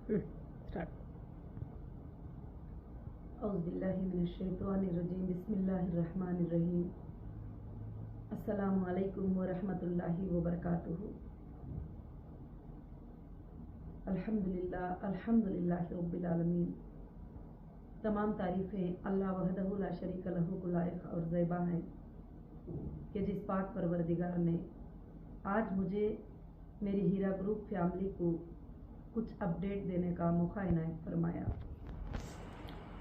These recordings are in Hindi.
स्टार्ट। औज़ुबिल्लाहिमिनश्शैतानिर्रजीम बिस्मिल्लाहिर्रहमानिर्रहीम। अस्सलामु अलैकुम व रहमतुल्लाहि व बरकातुहू। अल्हम्दुलिल्लाहि रब्बिल आलमीन। तमाम तारीफ़ें अल्लाह वहदहु ला शरीक लहू को लायक और ज़ैबा हैं कि जिस पाक परवरदिगार ने आज मुझे मेरी हीरा ग्रुप फैमिली को कुछ अपडेट देने का मौका इनायत फरमाया।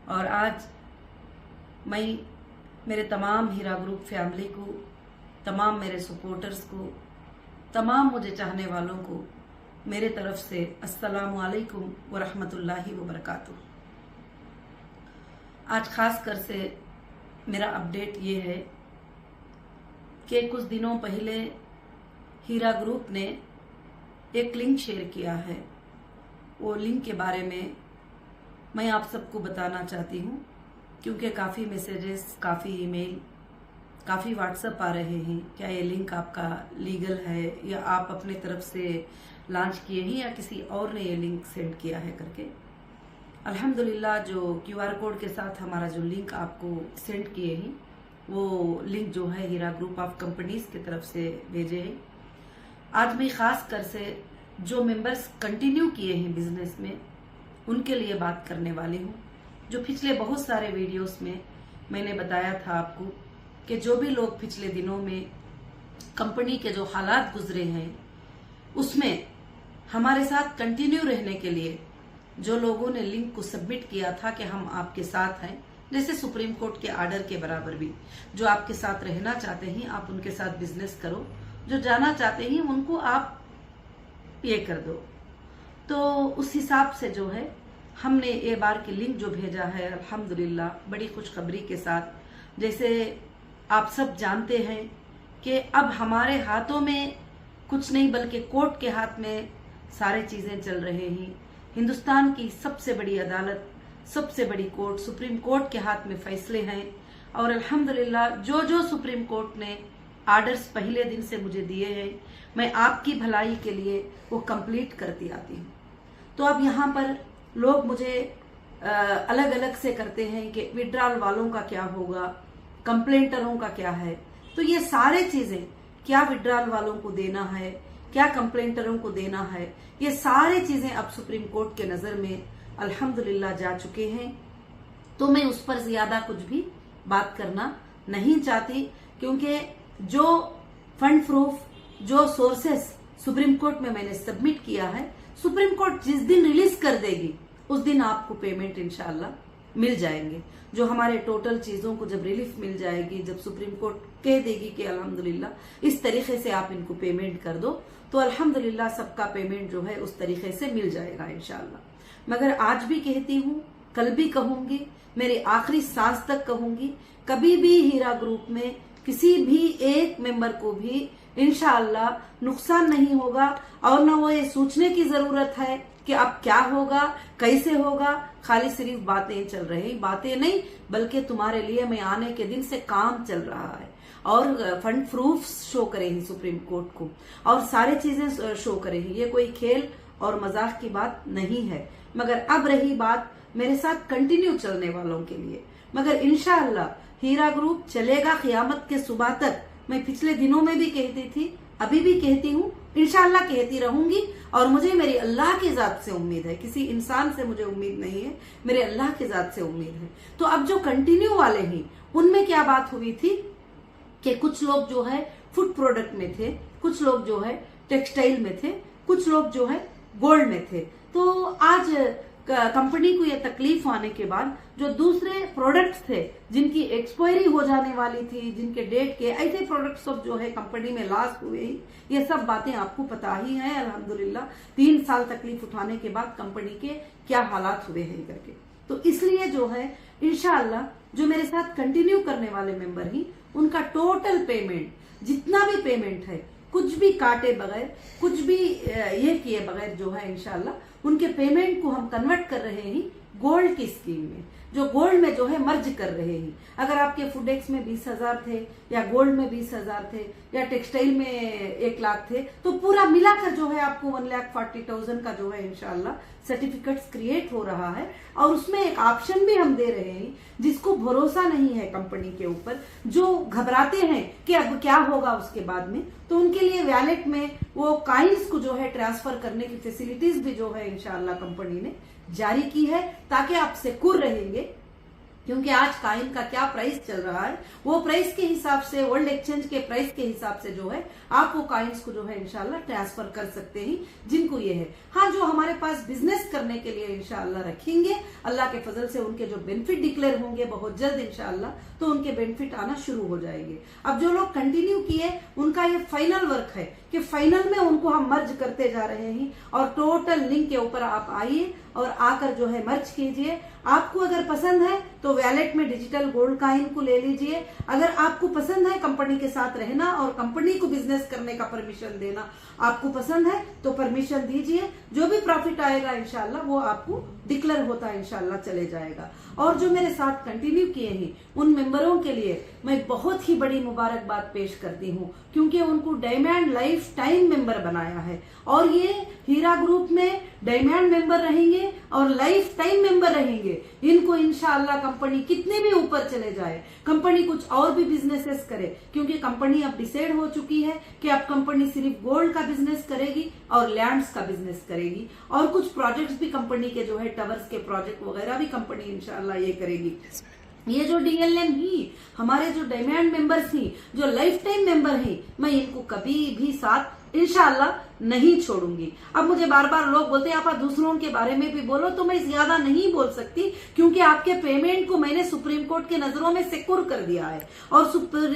और आज मैं मेरे तमाम हीरा ग्रुप फैमिली को, तमाम मेरे सपोर्टर्स को, तमाम मुझे चाहने वालों को मेरे तरफ से अस्सलामु अलैकुम व रहमतुल्लाहि व बरकातुहू। आज खास कर से मेरा अपडेट ये है कि कुछ दिनों पहले हीरा ग्रुप ने एक लिंक शेयर किया है। वो लिंक के बारे में मैं आप सबको बताना चाहती हूँ, क्योंकि काफ़ी मैसेजेस, काफ़ी ईमेल, काफ़ी व्हाट्सएप आ रहे हैं। क्या ये लिंक आपका लीगल है या आप अपने तरफ से लॉन्च किए हैं या किसी और ने ये लिंक सेंड किया है करके। अल्हम्दुलिल्लाह जो QR कोड के साथ हमारा जो लिंक आपको सेंड किए हैं वो लिंक जो है हीरा ग्रुप ऑफ कंपनीज की तरफ से भेजे हैं। आज मैं खास कर से जो मेंबर्स कंटिन्यू किए हैं बिजनेस में उनके लिए बात करने वाली हूँ। जो पिछले बहुत सारे वीडियोस में मैंने बताया था आपको कि जो भी लोग पिछले दिनों में कंपनी के जो हालात गुजरे हैं उसमें हमारे साथ कंटिन्यू रहने के लिए जो लोगों ने लिंक को सबमिट किया था कि हम आपके साथ हैं, जैसे सुप्रीम कोर्ट के आर्डर के बराबर भी जो आपके साथ रहना चाहते हैं आप उनके साथ बिजनेस करो, जो जाना चाहते हैं उनको आप ये कर दो। तो उस हिसाब से जो है हमने ये बार की लिंक जो भेजा है अल्हम्दुलिल्लाह बड़ी खुशखबरी के साथ। जैसे आप सब जानते हैं कि अब हमारे हाथों में कुछ नहीं बल्कि कोर्ट के हाथ में सारे चीजें चल रहे हैं। हिंदुस्तान की सबसे बड़ी अदालत, सबसे बड़ी कोर्ट, सुप्रीम कोर्ट के हाथ में फैसले हैं। और अल्हम्दुलिल्लाह जो जो सुप्रीम कोर्ट ने आर्डर्स पहले दिन से मुझे दिए हैं मैं आपकी भलाई के लिए वो कंप्लीट करती आती हूँ। तो अब यहाँ पर लोग मुझे अलग अलग से करते हैं कि विड्रॉल वालों का क्या होगा, कंप्लेंटरों का क्या है। तो ये सारे चीजें क्या विड्रॉल वालों को देना है, क्या कंप्लेंटरों को देना है, ये सारे चीजें अब सुप्रीम कोर्ट के नजर में अल्हम्दुलिल्लाह जा चुके हैं। तो मैं उस पर ज्यादा कुछ भी बात करना नहीं चाहती, क्योंकि जो फंड प्रूफ, जो सोर्सेस सुप्रीम कोर्ट में मैंने सबमिट किया है, सुप्रीम कोर्ट जिस दिन रिलीज कर देगी उस दिन आपको पेमेंट इंशाल्लाह मिल जाएंगे। जो हमारे टोटल चीजों को जब रिलीफ मिल जाएगी, जब सुप्रीम कोर्ट कह देगी कि अल्हम्दुलिल्लाह इस तरीके से आप इनको पेमेंट कर दो, तो अल्हम्दुलिल्लाह सबका पेमेंट जो है उस तरीके से मिल जाएगा इंशाल्लाह। मगर आज भी कहती हूँ, कल भी कहूंगी, मेरे आखिरी सांस तक कहूंगी, कभी भी हीरा ग्रुप में किसी भी एक मेंबर को भी इंशाअल्लाह नुकसान नहीं होगा। और न वो ये सोचने की जरूरत है कि अब क्या होगा, कैसे होगा। खाली सिर्फ बातें चल रही, बातें नहीं बल्कि तुम्हारे लिए मैं आने के दिन से काम चल रहा है और फंड प्रूफ शो करेंगे सुप्रीम कोर्ट को और सारे चीजें शो करेंगी। ये कोई खेल और मजाक की बात नहीं है। मगर अब रही बात मेरे साथ कंटिन्यू चलने वालों के लिए, मगर इंशाअल्लाह हीरा ग्रुप चलेगा क़यामत के सुबह तक। मैं पिछले दिनों में भी कहती थी, अभी भी कहती हूँ, इंशाअल्लाह कहती रहूंगी। और मुझे मेरी अल्लाह की जात से उम्मीद है, किसी इंसान से मुझे उम्मीद नहीं है, मेरे अल्लाह की जात से उम्मीद है। तो अब जो कंटिन्यू वाले हैं उनमें क्या बात हुई थी कि कुछ लोग जो है फूड प्रोडक्ट में थे, कुछ लोग जो है टेक्सटाइल में थे, कुछ लोग जो है गोल्ड में थे। तो आज कंपनी को ये तकलीफ आने के बाद जो दूसरे प्रोडक्ट्स थे जिनकी एक्सपायरी हो जाने वाली थी, जिनके डेट के ऐसे प्रोडक्ट्स सब जो है कंपनी में लॉस हुए, ये सब बातें आपको पता ही है। अल्हम्दुलिल्लाह 3 साल तकलीफ उठाने के बाद कंपनी के क्या हालात हुए हैं करके। तो इसलिए जो है इंशाअल्लाह जो मेरे साथ कंटिन्यू करने वाले मेंबर ही उनका टोटल पेमेंट जितना भी पेमेंट है कुछ भी काटे बगैर, कुछ भी ये किए बगैर जो है इंशाअल्लाह उनके पेमेंट को हम कन्वर्ट कर रहे हैं गोल्ड की स्कीम में, जो गोल्ड में जो है मर्ज कर रहे हैं। अगर आपके फूडेक्स में 20,000 थे, या गोल्ड में 20,000 थे, या टेक्सटाइल में 1 लाख थे, तो पूरा मिलाकर जो है आपको 1,40,000 का जो है इंशाल्लाह सर्टिफिकेट्स क्रिएट हो रहा है। और उसमें एक ऑप्शन भी हम दे रहे हैं, जिसको भरोसा नहीं है कंपनी के ऊपर, जो घबराते हैं कि अब क्या होगा उसके बाद में, तो उनके लिए वैलेट में वो कॉइन्स को जो है ट्रांसफर करने की फैसिलिटीज भी जो है इंशाल्लाह कंपनी ने जारी की है, ताकि आप सिक्योर रहेंगे। क्योंकि आज कॉइन का क्या प्राइस चल रहा है, वो प्राइस के हिसाब से, वर्ल्ड एक्सचेंज के प्राइस के हिसाब से जो है आप वो कॉइन्स को जो है इंशाल्लाह ट्रांसफर कर सकते हैं, जिनको ये है। हाँ, जो हमारे पास बिजनेस करने के लिए इंशाल्लाह रखेंगे, अल्लाह के फजल से उनके जो बेनिफिट डिक्लेयर होंगे बहुत जल्द इंशाल्लाह, तो उनके बेनिफिट आना शुरू हो जाएंगे। अब जो लोग कंटिन्यू किए, उनका ये फाइनल वर्क है कि फाइनल में उनको हम मर्ज करते जा रहे हैं, और टोटल लिंक के ऊपर आप आइए और आकर जो है मर्ज कीजिए। आपको अगर पसंद है तो वैलेट में डिजिटल गोल्ड कॉइन को ले लीजिए। अगर आपको पसंद है कंपनी के साथ रहना और कंपनी को बिजनेस करने का परमिशन देना, आपको पसंद है तो परमिशन दीजिए। जो भी प्रॉफिट आएगा इंशाल्लाह वो आपको डिक्लेयर होता इंशाल्लाह चले जाएगा। और जो मेरे साथ कंटिन्यू किए हैं उन मेंबरों के लिए मैं बहुत ही बड़ी मुबारकबाद पेश करती हूँ, क्योंकि उनको डायमंड लाइफ टाइम मेंबर बनाया है। और ये हीरा ग्रुप में डायमंड मेंबर रहेंगे और लाइफ टाइम मेंबर रहेंगे। इनको इंशाल्लाह कंपनी कितने भी ऊपर चले जाए, कंपनी कुछ और भी बिजनेसेस करे, क्योंकि कंपनी अब डिसाइड हो चुकी है कि अब कंपनी सिर्फ गोल्ड का बिजनेस करेगी और लैंड्स का बिजनेस करेगी, और कुछ प्रोजेक्ट्स भी कंपनी के जो है टावर्स के प्रोजेक्ट वगैरह भी कंपनी इंशाल्लाह ये करेगी। ये जो डीएलएम ही हमारे जो डायमंड मेंबर्स ही, जो लाइफ टाइम मेंबर हैं, मैं इनको कभी भी साथ इंशाल्लाह नहीं छोड़ूंगी। अब मुझे बार बार लोग बोलते हैं आप दूसरों के बारे में भी बोलो, तो मैं ज्यादा नहीं बोल सकती, क्योंकि आपके पेमेंट को मैंने सुप्रीम कोर्ट के नजरों में सिक्योर कर दिया है। और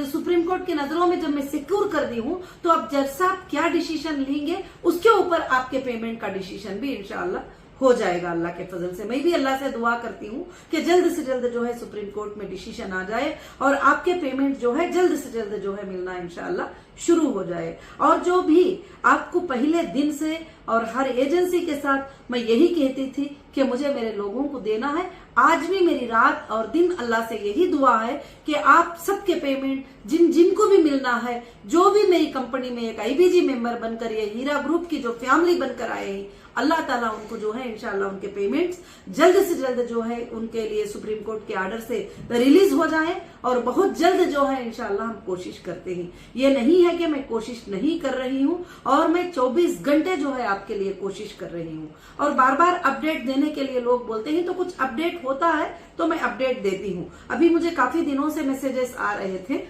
सुप्रीम कोर्ट के नजरों में जब मैं सिक्योर कर दी हूं, तो अब जज साहब क्या डिसीजन लेंगे उसके ऊपर आपके पेमेंट का डिसीजन भी इंशाल्लाह हो जाएगा अल्लाह के फजल से। मैं भी अल्लाह से दुआ करती हूँ कि जल्द से जल्द जो है सुप्रीम कोर्ट में डिसीजन आ जाए और आपके पेमेंट जो है जल्द से जल्द जो है मिलना इंशाल्लाह शुरू हो जाए। और जो भी आपको पहले दिन से और हर एजेंसी के साथ मैं यही कहती थी कि मुझे मेरे लोगों को देना है, आज भी मेरी रात और दिन अल्लाह से यही दुआ है कि आप सबके पेमेंट जिनको भी मिलना है, जो भी मेरी कंपनी में एक आईबीजी मेंबर बनकर, ये हीरा ग्रुप की जो फैमिली बनकर आए हैं, अल्लाह ताला उनको जो है इंशाल्लाह उनके पेमेंट्स जल्द से जल्द जो है उनके लिए सुप्रीम कोर्ट के आर्डर से रिलीज हो जाए। और बहुत जल्द जो है इंशाल्लाह हम कोशिश करते हैं, ये नहीं है कि मैं कोशिश नहीं कर रही हूँ, और मैं 24 घंटे जो है आपके लिए कोशिश कर रही हूँ। और बार बार अपडेट देने के लिए लोग बोलते हैं, तो कुछ अपडेट होता है तो मैं अपडेट देती हूँ। अभी मुझे काफी दिनों से मैसेजेस आ रहे थे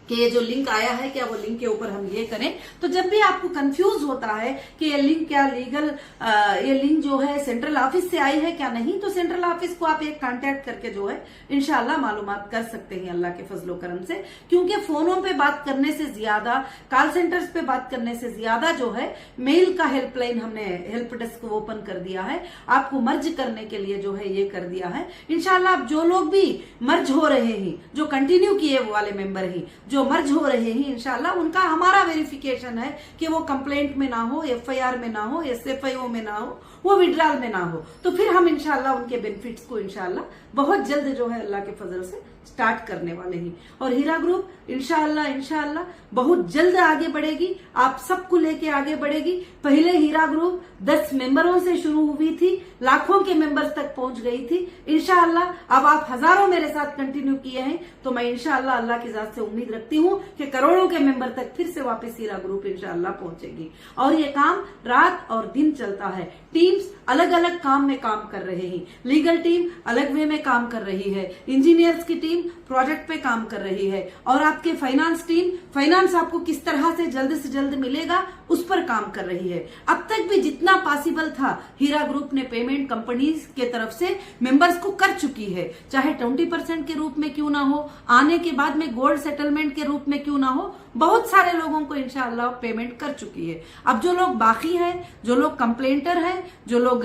कि ये जो लिंक आया है क्या वो लिंक के ऊपर हम ये करें। तो जब भी आपको कंफ्यूज होता है कि ये लिंक क्या लीगल, ये लिंक जो है सेंट्रल ऑफिस से आई है क्या नहीं, तो सेंट्रल ऑफिस को आप एक कांटेक्ट करके जो है इंशाल्लाह मालूमात कर सकते हैं अल्लाह के फजलो करम से। क्योंकि फोनों पे बात करने से ज्यादा, कॉल सेंटर्स पे बात करने से ज्यादा जो है मेल का हेल्पलाइन हमने हेल्प डेस्क ओपन कर दिया है, आपको मर्ज करने के लिए जो है ये कर दिया है। इंशाल्लाह आप जो लोग भी मर्ज हो रहे हैं, जो कंटिन्यू किए वाले मेंबर ही जो मर्ज हो रहे हैं, इंशाल्लाह उनका हमारा वेरिफिकेशन है कि वो कंप्लेंट में ना हो, एफआईआर में ना हो, एसएफआईओ में ना हो, वो विड्रॉल में ना हो। तो फिर हम इंशाल्लाह उनके बेनिफिट्स को इंशाल्लाह बहुत जल्द जो है अल्लाह के फजल से स्टार्ट करने वाले हैं। और हीरा ग्रुप इंशाल्लाह बहुत जल्द आगे बढ़ेगी, आप सबको लेके आगे बढ़ेगी। पहले हीरा ग्रुप 10 मेंबरों से शुरू हुई थी, लाखों के मेंबर्स तक पहुंच गई थी। इंशाल्लाह अब आप हजारों मेरे साथ कंटिन्यू किए हैं, तो मैं इंशाल्लाह अल्लाह की जात से उम्मीद रखती हूँ कि करोड़ों के मेंबर तक फिर से वापस हीरा ग्रुप इंशाल्लाह पहुंचेगी। और ये काम रात और दिन चलता है, टीम्स अलग अलग काम में काम कर रहे हैं। लीगल टीम अलग वे में काम कर रही है, इंजीनियर्स की टीम प्रोजेक्ट पे काम कर रही है, और आपके फाइनेंस टीम फाइनेंस आपको किस तरह से जल्द मिलेगा उस पर काम कर रही है। अब तक भी जितना पॉसिबल था हीरा ग्रुप ने पेमेंट कंपनीज के तरफ से मेंबर्स को कर चुकी है, चाहे 20% के रूप में क्यों ना हो, आने के बाद में गोल्ड सेटलमेंट के रूप में क्यों ना हो, बहुत सारे लोगों को इंशाल्लाह पेमेंट कर चुकी है। अब जो लोग बाकी हैं, जो लोग कंप्लेंटर हैं, जो लोग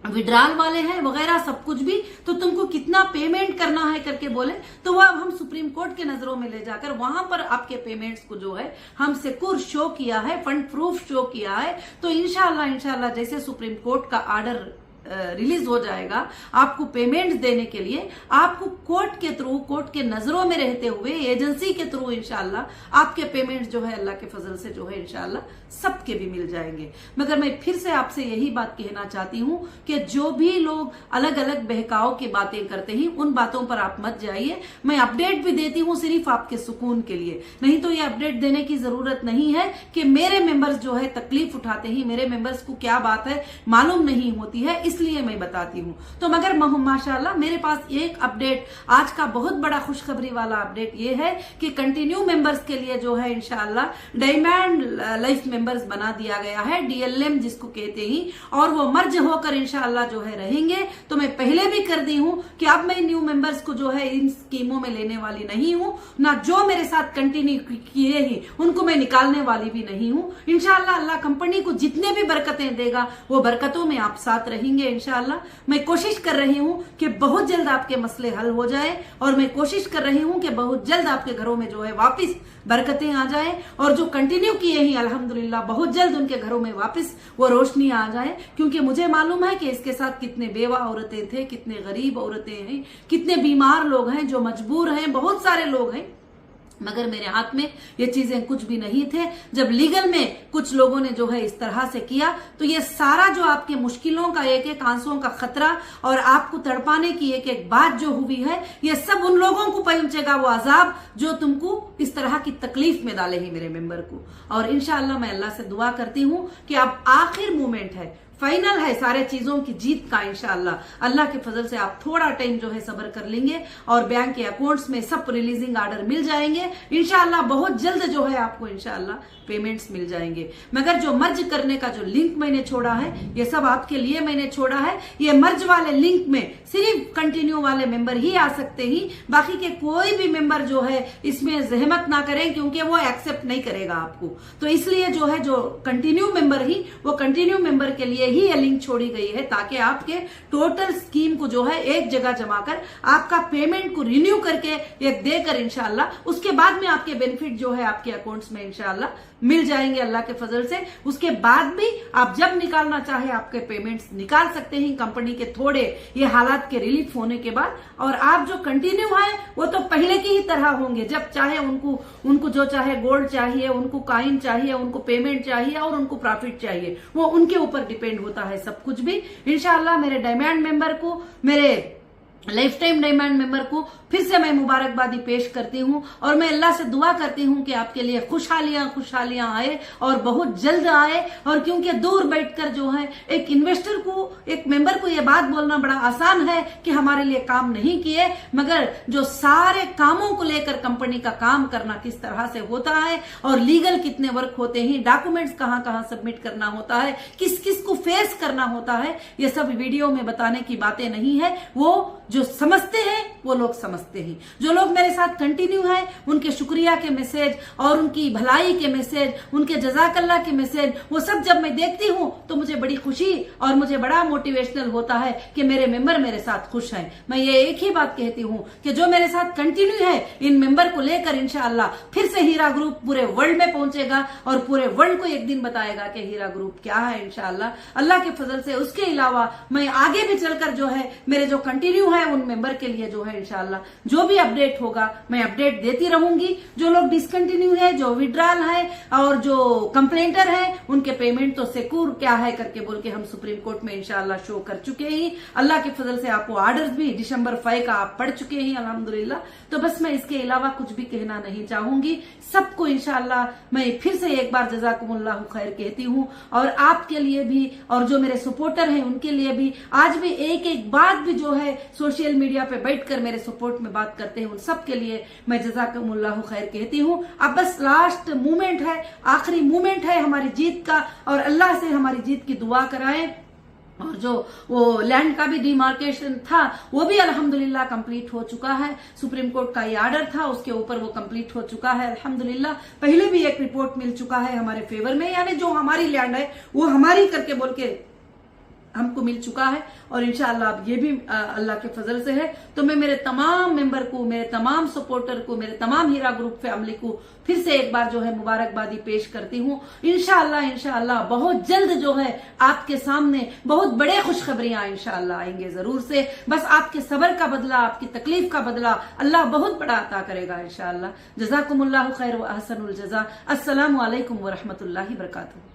विड्रॉल वाले हैं वगैरह सब कुछ भी, तो तुमको कितना पेमेंट करना है करके बोले, तो वह हम सुप्रीम कोर्ट के नजरों में ले जाकर वहां पर आपके पेमेंट्स को जो है हम सिक्योर शो किया है, फंड प्रूफ शो किया है। तो इंशाल्लाह जैसे सुप्रीम कोर्ट का आर्डर रिलीज हो जाएगा आपको पेमेंट देने के लिए, आपको कोर्ट के थ्रू, कोर्ट के नजरों में रहते हुए एजेंसी के थ्रू इंशाल्लाह आपके पेमेंट जो है अल्लाह के फजल से जो है इंशाल्लाह सबके भी मिल जाएंगे। मगर मैं फिर से आपसे यही बात कहना चाहती हूं कि जो भी लोग अलग अलग बहकाव की बातें करते हैं उन बातों पर आप मत जाइए। मैं अपडेट भी देती हूं सिर्फ आपके सुकून के लिए, नहीं तो ये अपडेट देने की जरूरत नहीं है कि मेरे मेंबर्स जो है तकलीफ उठाते हैं, मेरे मेंबर्स को क्या बात है मालूम नहीं होती है, इसलिए मैं बताती हूँ। तो मगर माशाल्लाह मेरे पास एक अपडेट आज का बहुत बड़ा खुशखबरी वाला अपडेट ये है कि कंटिन्यू मेंबर्स के लिए जो है इंशाल्लाह डायमंड लाइफ मेंबर्स बना दिया गया है, DLM जिसको कहते हैं, और वो मर्ज होकर इंशाल्लाह जो है रहेंगे। तो मैं पहले भी कर दी हूं कि अब मैं न्यू मेंबर्स को जो है इन स्कीमों में लेने वाली नहीं हूं, ना जो मेरे साथ कंटिन्यू किए ही उनको मैं निकालने वाली भी नहीं हूं। इंशाल्लाह अल्लाह कंपनी को जितने भी बरकतें देगा वो बरकतों में आप साथ रहेंगे इंशाल्लाह। मैं कोशिश कर रही हूं कि बहुत जल्द आपके मसले हल हो जाए, और मैं कोशिश कर रही हूं कि बहुत जल्द आपके घरों में जो है वापस बरकतें आ जाए, और जो कंटिन्यू किए ही अल्हम्दुलिल्लाह बहुत जल्द उनके घरों में वापस वो रोशनी आ जाए। क्योंकि मुझे मालूम है कि इसके साथ कितने बेवा औरतें थे, कितने गरीब औरतें हैं, कितने बीमार लोग हैं, जो मजबूर हैं, बहुत सारे लोग हैं। मगर मेरे हाथ में ये चीजें कुछ भी नहीं थे। जब लीगल में कुछ लोगों ने जो है इस तरह से किया तो ये सारा जो आपके मुश्किलों का एक एक आंसुओं का खतरा और आपको तड़पाने की एक एक बात जो हुई है, ये सब उन लोगों को पहुंचेगा वो अजाब जो तुमको इस तरह की तकलीफ में डाले ही मेरे मेंबर को। और इंशाअल्लाह मैं अल्लाह से दुआ करती हूं कि अब आखिर मोमेंट है, फाइनल है सारे चीजों की जीत का। इंशाअल्लाह अल्लाह के फजल से आप थोड़ा टाइम जो है सब्र कर लेंगे और बैंक के अकाउंट्स में सब रिलीजिंग ऑर्डर मिल जाएंगे इंशाअल्लाह। बहुत जल्द जो है आपको इंशाअल्लाह पेमेंट्स मिल जाएंगे। मगर जो मर्ज करने का जो लिंक मैंने छोड़ा है, ये सब आपके लिए मैंने छोड़ा है। ये मर्ज वाले लिंक में सिर्फ कंटिन्यू वाले मेंबर ही आ सकते ही, बाकी के कोई भी मेंबर जो है इसमें जहमत ना करें, क्योंकि वो एक्सेप्ट नहीं करेगा आपको। तो इसलिए जो है जो कंटिन्यू मेंबर ही, वो कंटिन्यू मेंबर के लिए ही ये लिंक छोड़ी गई है, ताकि आपके टोटल स्कीम को जो है एक जगह जमा कर आपका पेमेंट को रिन्यू करके एक देकर इंशाअल्लाह उसके बाद में आपके बेनिफिट जो है आपके अकाउंट्स में इंशाअल्लाह मिल जाएंगे अल्लाह के फजल से। उसके बाद भी आप जब निकालना चाहे आपके पेमेंट्स निकाल सकते हैं कंपनी के थोड़े ये हालात के रिलीफ होने के बाद। और आप जो कंटिन्यू है वो तो पहले की ही तरह होंगे, जब चाहे उनको जो चाहे गोल्ड चाहिए, उनको कॉइन चाहिए, उनको पेमेंट चाहिए और उनको प्रॉफिट चाहिए, वो उनके ऊपर डिपेंड होता है सब कुछ भी। इंशाअल्लाह मेरे डायमंड मेंबर को, मेरे लाइफ टाइम डायमंड मेंबर को फिर से मैं मुबारकबादी पेश करती हूँ, और मैं अल्लाह से दुआ करती हूँ कि आपके लिए खुशहालियां आए और बहुत जल्द आए। और क्योंकि दूर बैठकर जो है एक इन्वेस्टर को, एक मेंबर को ये बात बोलना बड़ा आसान है कि हमारे लिए काम नहीं किए, मगर जो सारे कामों को लेकर कंपनी का काम करना किस तरह से होता है और लीगल कितने वर्क होते हैं, डॉक्यूमेंट्स कहाँ कहाँ सबमिट करना होता है, किस किस को फेस करना होता है, ये सब वीडियो में बताने की बातें नहीं है। वो जो समझते हैं वो लोग समझते हैं। जो लोग मेरे साथ कंटिन्यू हैं उनके शुक्रिया के मैसेज और उनकी भलाई के मैसेज, उनके जजाकल्ला के मैसेज, वो सब जब मैं देखती हूं तो मुझे बड़ी खुशी और मुझे बड़ा मोटिवेशनल होता है कि मेरे मेंबर मेरे साथ खुश हैं। मैं ये एक ही बात कहती हूं कि जो मेरे साथ कंटिन्यू है इन मेंबर को लेकर इंशाअल्लाह फिर से हीरा ग्रुप पूरे वर्ल्ड में पहुंचेगा और पूरे वर्ल्ड को एक दिन बताएगा कि हीरा ग्रुप क्या है इंशाअल्लाह अल्लाह के फजल से। उसके अलावा मैं आगे भी चलकर जो है मेरे जो कंटिन्यू है उन मेंबर के लिए जो है इंशाअल्लाह जो भी अपडेट होगा मैं अपडेट देती रहूंगी। जो लोग डिसकंटिन्यू है, जो विड्रॉल है और जो कंप्लेंटर है, उनके पेमेंट तो सिक्योर क्या है करके बोल के हम सुप्रीम कोर्ट में इंशाअल्लाह शो कर चुके हैं। अल्लाह के फजल से आपको ऑर्डर्स भी दिसंबर 5 का आप पढ़ चुके हैं अल्हम्दुलिल्लाह। तो बस मैं इसके अलावा कुछ भी कहना नहीं चाहूंगी। सबको इंशाअल्लाह मैं फिर से एक बार जज़ाकुमुल्लाहु खैर कहती हूँ, और आपके लिए भी और जो मेरे सपोर्टर हैं उनके लिए भी। आज भी एक एक बात भी जो है सोशल मीडिया पे बैठकर मेरे सपोर्ट में बात करते हैं उन सब के लिए मैं जज़ाकुमुल्लाहु खैर कहती हूँ। अब बस लास्ट मूवमेंट है, आखिरी मूवमेंट है हमारी जीत का, और अल्लाह से हमारी जीत की दुआ कराएं। और जो वो लैंड का भी डिमार्केशन था वो भी अल्हम्दुलिल्लाह कंप्लीट हो चुका है। सुप्रीम कोर्ट का ये ऑर्डर था उसके ऊपर वो कंप्लीट हो चुका है अल्हम्दुलिल्लाह। पहले भी एक रिपोर्ट मिल चुका है हमारे फेवर में, यानी जो हमारी लैंड है वो हमारी करके बोल के हमको मिल चुका है और इंशाअल्लाह अब ये भी अल्लाह के फजल से है। तो मैं मेरे तमाम मेंबर को, मेरे तमाम सपोर्टर को, मेरे तमाम हीरा ग्रुप फैमिली को फिर से एक बार जो है मुबारकबादी पेश करती हूँ। इंशाअल्लाह बहुत जल्द जो है आपके सामने बहुत बड़े खुशखबरियां इंशाअल्लाह आएंगे जरूर से। बस आपके सब्र का बदला, आपकी तकलीफ का बदला अल्लाह बहुत बड़ा अता करेगा इंशाअल्लाह। जज़ाकुमुल्लाहु खैर व अहसनुल जज़ा। अस्सलामु अलैकुम व रहमतुल्लाहि व बरकातुहू।